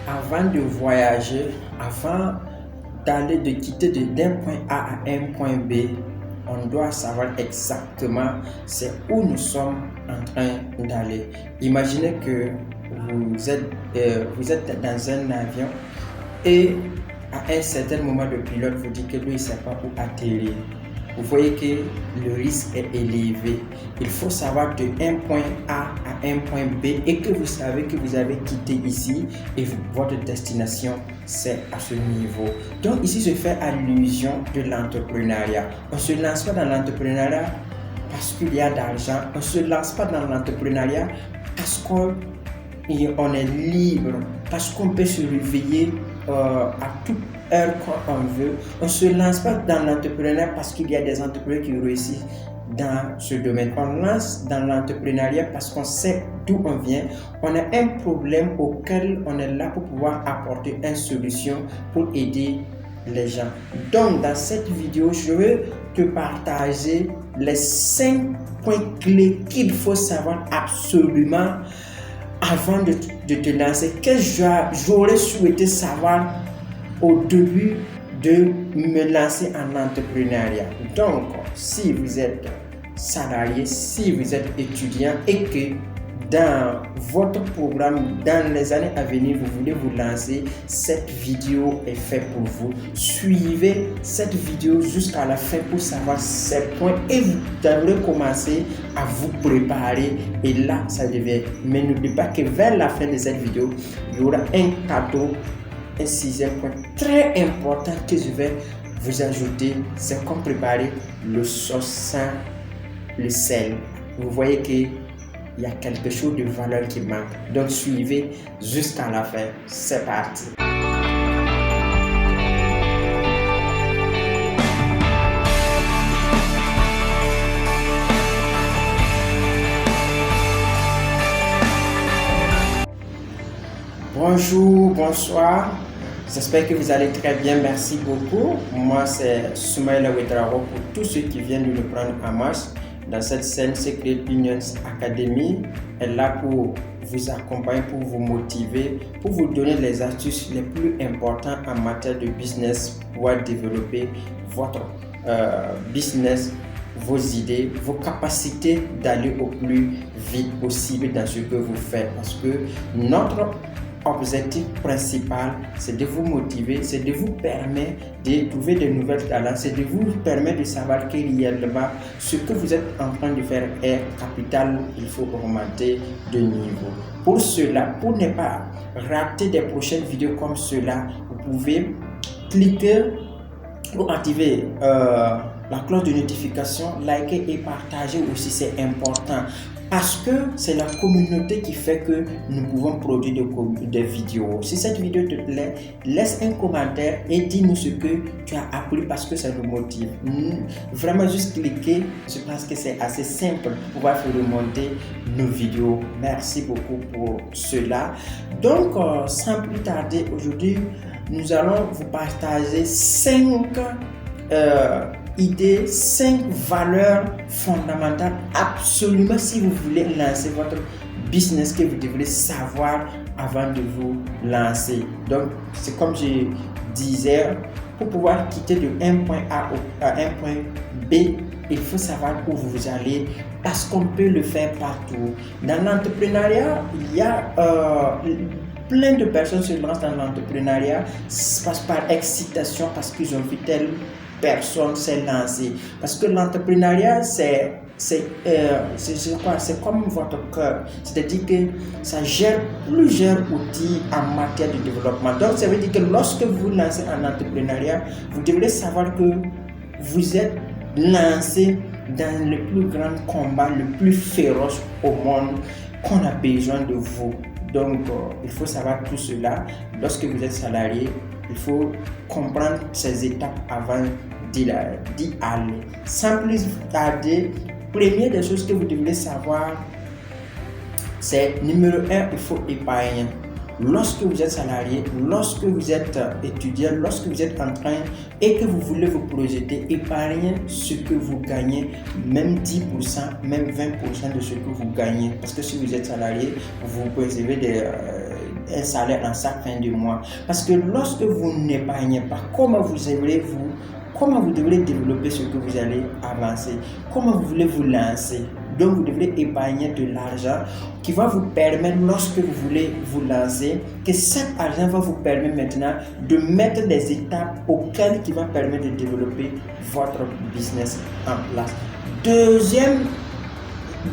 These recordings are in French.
avant de voyager, avant de quitter d'un point A à un point B, on doit savoir exactement c'est où nous sommes en train d'aller. Imaginez que vous êtes dans un avion et à un certain moment le pilote vous dit que lui il ne sait pas où atterrir. Vous voyez que le risque est élevé. Il faut savoir de un point A à un point B et que vous savez que vous avez quitté ici et votre destination c'est à ce niveau. Donc ici je fais allusion de l'entrepreneuriat. On ne se lance pas dans l'entrepreneuriat parce qu'il y a d'argent. On ne se lance pas dans l'entrepreneuriat parce qu'on est libre, parce qu'on peut se réveiller à toute heure quand on veut. On ne se lance pas dans l'entrepreneuriat parce qu'il y a des entrepreneurs qui réussissent dans ce domaine. On lance dans l'entrepreneuriat parce qu'on sait d'où on vient. On a un problème auquel on est là pour pouvoir apporter une solution pour aider les gens. Donc dans cette vidéo, je vais te partager les 5 points clés qu'il faut savoir absolument avant de te lancer, que j'aurais souhaité savoir au début de me lancer en entrepreneuriat. Donc, si vous êtes salarié, si vous êtes étudiant et que dans votre programme, dans les années à venir, vous voulez vous lancer, cette vidéo est faite pour vous. Suivez cette vidéo jusqu'à la fin pour savoir ces points et vous devrez commencer à vous préparer et là, ça devient. Mais n'oubliez pas que vers la fin de cette vidéo, il y aura un cadeau, un 6e point très important que je vais vous ajouter. C'est comme préparer le sauce sans le sel. Vous voyez que il y a quelque chose de valeur qui manque. Donc suivez jusqu'à la fin. C'est parti. Bonjour, bonsoir. J'espère que vous allez très bien. Merci beaucoup. Moi, c'est Soumaïla Ouedraogo pour tous ceux qui viennent de nous prendre en marche. Dans cette scène, Secret Opinions Academy est là pour vous accompagner, pour vous motiver, pour vous donner les astuces les plus importantes en matière de business pour développer votre business, vos idées, vos capacités d'aller au plus vite possible dans ce que vous faites. Parce que notre objectif principal, c'est de vous motiver, c'est de vous permettre de trouver de nouvelles talents, c'est de vous permettre de savoir que réellement ce que vous êtes en train de faire est capital, il faut augmenter de niveau. Pour cela, pour ne pas rater des prochaines vidéos comme cela, vous pouvez cliquer ou activer la cloche de notification, liker et partager aussi, c'est important. Parce que c'est la communauté qui fait que nous pouvons produire des vidéos. Si cette vidéo te plaît, laisse un commentaire et dis-nous ce que tu as appris parce que ça nous motive. Vraiment juste cliquer, je pense que c'est assez simple pour pouvoir faire remonter nos vidéos. Merci beaucoup pour cela. Donc, sans plus tarder, aujourd'hui, nous allons vous partager 5 idées, 5 valeurs fondamentales absolument si vous voulez lancer votre business que vous devrez savoir avant de vous lancer. Donc c'est comme je disais, pour pouvoir quitter de un point A à un point B, il faut savoir où vous allez parce qu'on peut le faire partout. Dans l'entrepreneuriat, il y a plein de personnes se lancent dans l'entrepreneuriat par excitation parce qu'ils ont vu telle personne s'est lancée. Parce que l'entrepreneuriat, c'est comme votre cœur. C'est-à-dire que ça gère plusieurs outils en matière de développement. Donc, ça veut dire que lorsque vous lancez en entrepreneuriat, vous devrez savoir que vous êtes lancé dans le plus grand combat, le plus féroce au monde, qu'on a besoin de vous. Donc, il faut savoir tout cela. Lorsque vous êtes salarié, il faut comprendre ces étapes avant d'y aller. Sans plus tarder, première des choses que vous devez savoir, c'est numéro 1, il faut épargner. Lorsque vous êtes salarié, lorsque vous êtes étudiant, lorsque vous êtes en train et que vous voulez vous projeter, épargnez ce que vous gagnez, même 10%, même 20% de ce que vous gagnez. Parce que si vous êtes salarié, vous préservez un salaire en chaque fin de mois. Parce que lorsque vous n'épargnez pas, comment vous devrez développer ce que vous allez avancer? Comment vous voulez vous lancer? Donc, vous devrez épargner de l'argent qui va vous permettre, lorsque vous voulez vous lancer, que cet argent va vous permettre maintenant de mettre des étapes auxquelles qui va permettre de développer votre business en place.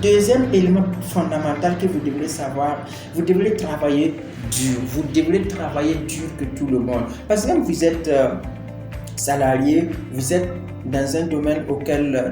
Deuxième élément fondamental que vous devrez savoir, vous devrez travailler dur. Vous devrez travailler dur que tout le monde. Parce que quand vous êtes salarié, vous êtes dans un domaine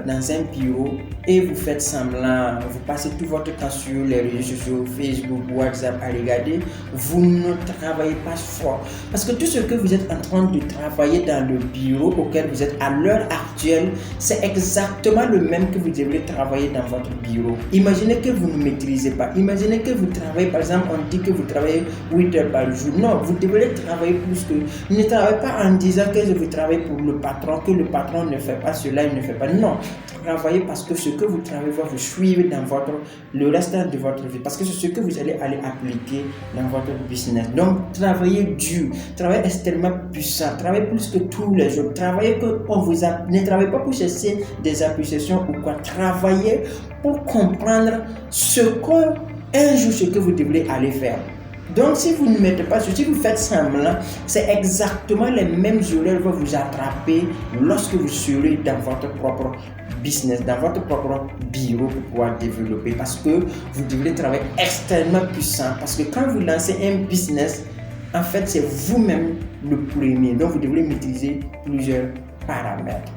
dans un bureau, et vous faites semblant, vous passez tout votre temps sur les réseaux sociaux, Facebook, WhatsApp à regarder, vous ne travaillez pas fort. Parce que tout ce que vous êtes en train de travailler dans le bureau auquel vous êtes à l'heure actuelle, c'est exactement le même que vous devrez travailler dans votre bureau. Imaginez que vous ne maîtrisez pas. Imaginez que vous travaillez, par exemple, on dit que vous travaillez 8 heures par jour. Non, vous devrez travailler plus que... Ne travaillez pas en disant que vous travaillez pour le patron, que le patron ne fait pas cela, il ne fait pas. Non, travaillez parce que ce que vous travaillez va vous suivre dans le restant de votre vie. Parce que c'est ce que vous allez aller appliquer dans votre business. Donc, travaillez dur, travaillez extrêmement puissant, travaillez plus que tous les jours. Travaillez ne travaillez pas pour chercher des appréciations ou quoi. Travaillez pour comprendre ce que vous devrez aller faire. Donc, si vous ne mettez pas, si vous faites semblant, c'est exactement les mêmes erreurs que vous attraper lorsque vous serez dans votre propre business, dans votre propre bureau pour pouvoir développer. Parce que vous devrez travailler extrêmement puissant. Parce que quand vous lancez un business, en fait, c'est vous-même le premier. Donc, vous devrez maîtriser plusieurs paramètres.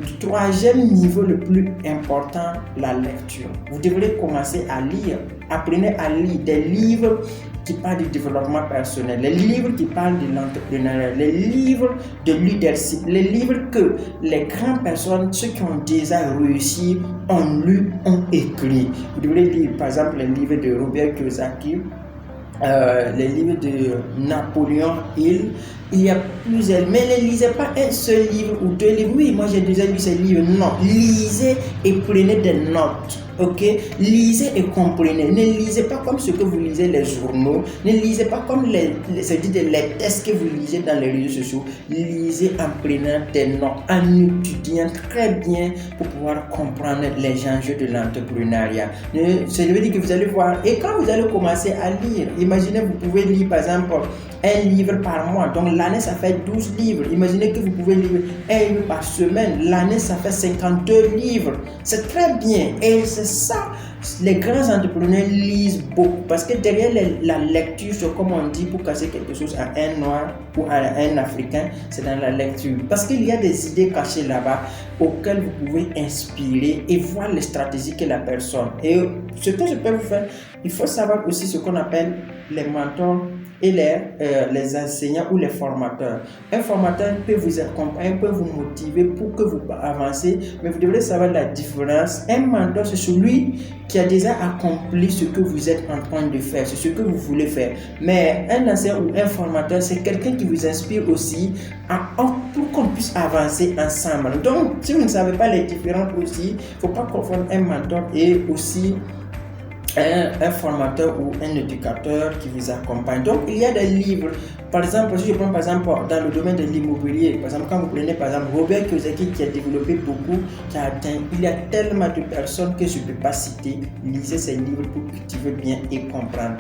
Le troisième niveau le plus important, la lecture. Vous devrez commencer à lire. Apprenez à lire des livres qui parlent du développement personnel, les livres qui parlent de l'entrepreneuriat, les livres de leadership, les livres que les grandes personnes, ceux qui ont déjà réussi, ont lu, ont écrit. Vous devrez lire par exemple les livres de Robert Kiyosaki, les livres de Napoléon Hill. Il y a plusieurs, mais ne lisez pas un seul livre ou deux livres. Oui, moi j'ai déjà lu ces livres. Non, lisez et prenez des notes. Ok, lisez et comprenez. Ne lisez pas comme ce que vous lisez les journaux. Ne lisez pas comme les tests que vous lisez dans les réseaux sociaux. Lisez en prenant des notes, en étudiant très bien pour pouvoir comprendre les enjeux de l'entrepreneuriat. Ça veut dire que vous allez voir. Et quand vous allez commencer à lire, imaginez vous pouvez lire par exemple un livre par mois. Donc l'année ça fait 12 livres. Imaginez que vous pouvez lire un livre par semaine. L'année ça fait 52 livres. C'est très bien. Et c'est ça, les grands entrepreneurs lisent beaucoup parce que derrière la lecture, c'est comme on dit pour casser quelque chose à un noir ou à un africain, c'est dans la lecture. Parce qu'il y a des idées cachées là-bas auxquelles vous pouvez inspirer et voir les stratégies que la personne. Et ce que je peux vous faire, il faut savoir aussi ce qu'on appelle les mentors et les enseignants ou les formateurs. Un formateur peut vous accompagner, peut vous motiver pour que vous avancez, mais vous devrez savoir la différence. Un mentor, c'est celui qui a déjà accompli ce que vous êtes en train de faire, c'est ce que vous voulez faire. Mais un enseignant ou un formateur, c'est quelqu'un qui vous inspire aussi pour qu'on puisse avancer ensemble. Donc, si vous ne savez pas les différences aussi, il ne faut pas confondre un mentor et aussi un formateur ou un éducateur qui vous accompagne. Donc, il y a des livres. Par exemple, si je prends par exemple dans le domaine de l'immobilier, par exemple, quand vous prenez par exemple Robert Kiyosaki qui a développé beaucoup, qui a atteint, il y a tellement de personnes que je ne peux pas citer. Lisez ces livres pour cultiver bien et comprendre.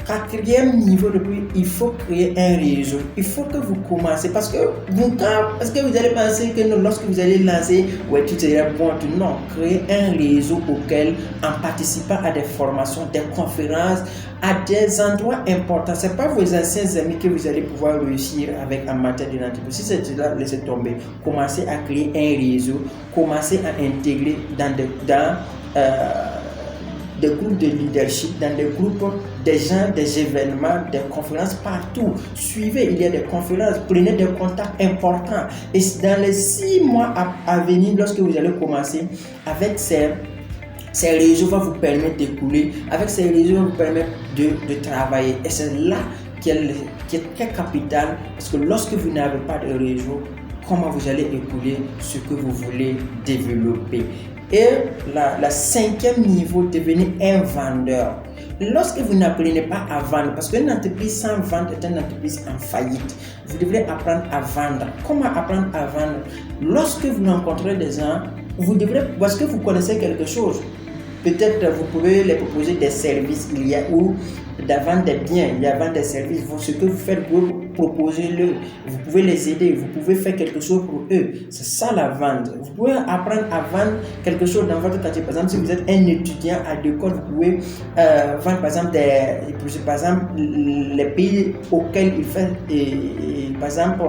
Quatrième niveau, il faut créer un réseau. Il faut que vous commencez parce que vous allez penser que non, lorsque vous allez lancer, ouais, tout est bon. Non, créer un réseau auquel, en participant à des formations, des conférences, à des endroits importants. Ce n'est pas vos anciens amis que vous allez pouvoir réussir avec en matière de l'entreprise. Si c'est là, laissez tomber. Commencez à créer un réseau. Commencez à intégrer dans des groupes de leadership, dans des groupes, des gens, des événements, des conférences partout. Suivez, il y a des conférences, prenez des contacts importants. Et dans les 6 mois à venir, lorsque vous allez commencer avec ces réseaux, va vous permettre d'écouler. Avec ces réseaux, va vous permettre de travailler. Et c'est là qui est très capital, parce que lorsque vous n'avez pas de réseau, comment vous allez écouler ce que vous voulez développer. Et la 5e niveau, devenir un vendeur. lorsque vous n'apprenez pas à vendre, parce qu'une entreprise sans vente est une entreprise en faillite, vous devrez apprendre à vendre. Comment apprendre à vendre? Lorsque vous rencontrez des gens, vous devrez, parce que vous connaissez quelque chose, peut-être vous pouvez les proposer des services, il y a ou vendre des biens, il y a vendre des services. Ce que vous faites, vous proposez-le, vous pouvez les aider, vous pouvez faire quelque chose pour eux. C'est ça la vente. Vous pouvez apprendre à vendre quelque chose dans votre quartier. Par exemple, si vous êtes un étudiant à l'école, vous pouvez vendre par exemple les pays auxquels il fait, par exemple,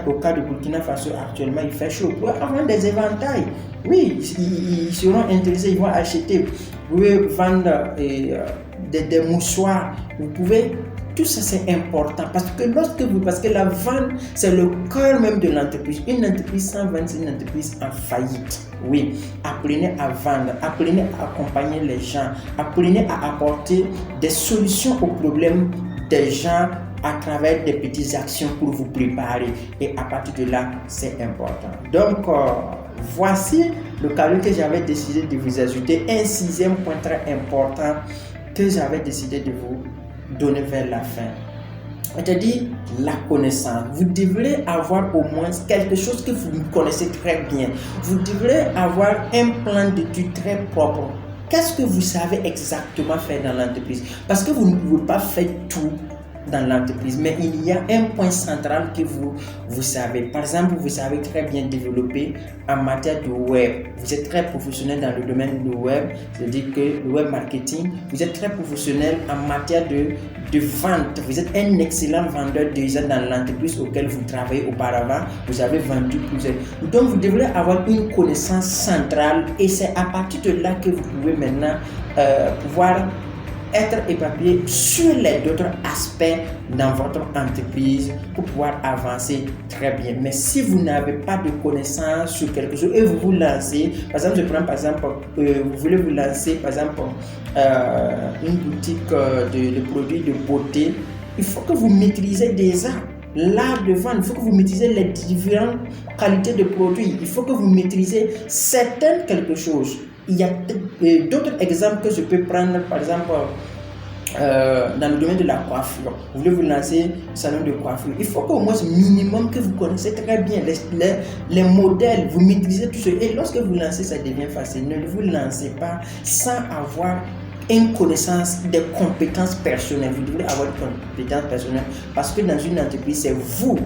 au cas de Burkina Faso actuellement, il fait chaud. Vous pouvez vendre des éventails. Oui, ils seront intéressés, ils vont acheter. Vous pouvez vendre des mouchoirs. Vous pouvez, tout ça c'est important parce que la vente c'est le cœur même de l'entreprise. Une entreprise sans vente, c'est une entreprise en faillite. Oui, apprenez à vendre, apprenez à accompagner les gens, apprenez à apporter des solutions aux problèmes des gens à travers des petites actions pour vous préparer, et à partir de là c'est important. Donc voici le cadeau que j'avais décidé de vous ajouter, un 6e point très important que j'avais décidé de vous donner vers la fin. C'est-à-dire la connaissance. Vous devrez avoir au moins quelque chose que vous connaissez très bien. Vous devrez avoir un plan d'études très propre. Qu'est-ce que vous savez exactement faire dans l'entreprise? Parce que vous ne pouvez pas faire tout dans l'entreprise, mais il y a un point central que vous savez. Par exemple, vous savez très bien développer en matière de web. Vous êtes très professionnel dans le domaine du web, c'est-à-dire que le web marketing. Vous êtes très professionnel en matière de vente. Vous êtes un excellent vendeur déjà dans l'entreprise auquel vous travaillez auparavant. Vous avez vendu plusieurs. Donc, vous devrez avoir une connaissance centrale, et c'est à partir de là que vous pouvez maintenant pouvoir être éparpillé sur les autres aspects dans votre entreprise pour pouvoir avancer très bien. Mais si vous n'avez pas de connaissances sur quelque chose et vous vous lancez, par exemple, je prends par exemple, vous voulez vous lancer par exemple une boutique de produits de beauté, il faut que vous maîtrisez déjà l'art de vente, il faut que vous maîtrisez les différentes qualités de produits, il faut que vous maîtrisez certaines quelque chose. Il y a d'autres exemples que je peux prendre, par exemple, dans le domaine de la coiffure. Vous voulez vous lancer un salon de coiffure. Il faut qu'au moins minimum que vous connaissez très bien les modèles, vous maîtrisez tout ça. Et lorsque vous lancez, ça devient facile. Ne vous lancez pas sans avoir une connaissance des compétences personnelles. Vous devrez avoir des compétences personnelles parce que dans une entreprise, c'est vous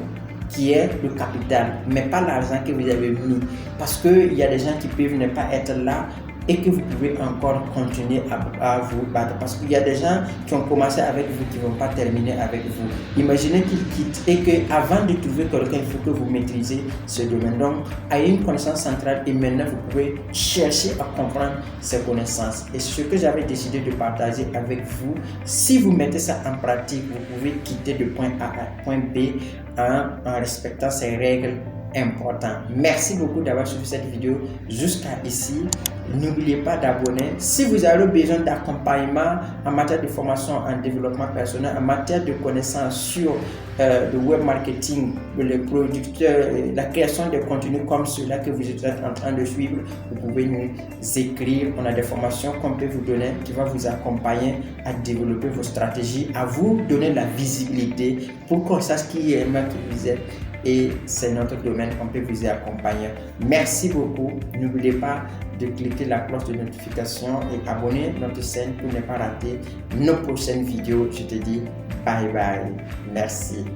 qui est le capital, mais pas l'argent que vous avez mis. Parce qu'il y a des gens qui peuvent ne pas être là et que vous pouvez encore continuer à vous battre. Parce qu'il y a des gens qui ont commencé avec vous qui ne vont pas terminer avec vous. Imaginez qu'ils quittent et qu'avant de trouver quelqu'un, il faut que vous maîtrisez ce domaine. Donc, ayez une connaissance centrale et maintenant vous pouvez chercher à comprendre ces connaissances. Et ce que j'avais décidé de partager avec vous, si vous mettez ça en pratique, vous pouvez quitter de point A à point B en respectant ces règles importantes. Merci beaucoup d'avoir suivi cette vidéo jusqu'à ici. N'oubliez pas d'abonner. Si vous avez besoin d'accompagnement en matière de formation en développement personnel, en matière de connaissances sur le web marketing, les producteurs, la création de contenus comme ceux-là que vous êtes en train de suivre, vous pouvez nous écrire. On a des formations qu'on peut vous donner qui vont vous accompagner à développer vos stratégies, à vous donner la visibilité pour qu'on sache qui est qui vous êtes. Et c'est notre domaine, on peut vous y accompagner. Merci beaucoup. N'oubliez pas de cliquer la cloche de notification et abonner notre chaîne pour ne pas rater nos prochaines vidéos. Je te dis bye bye. Merci.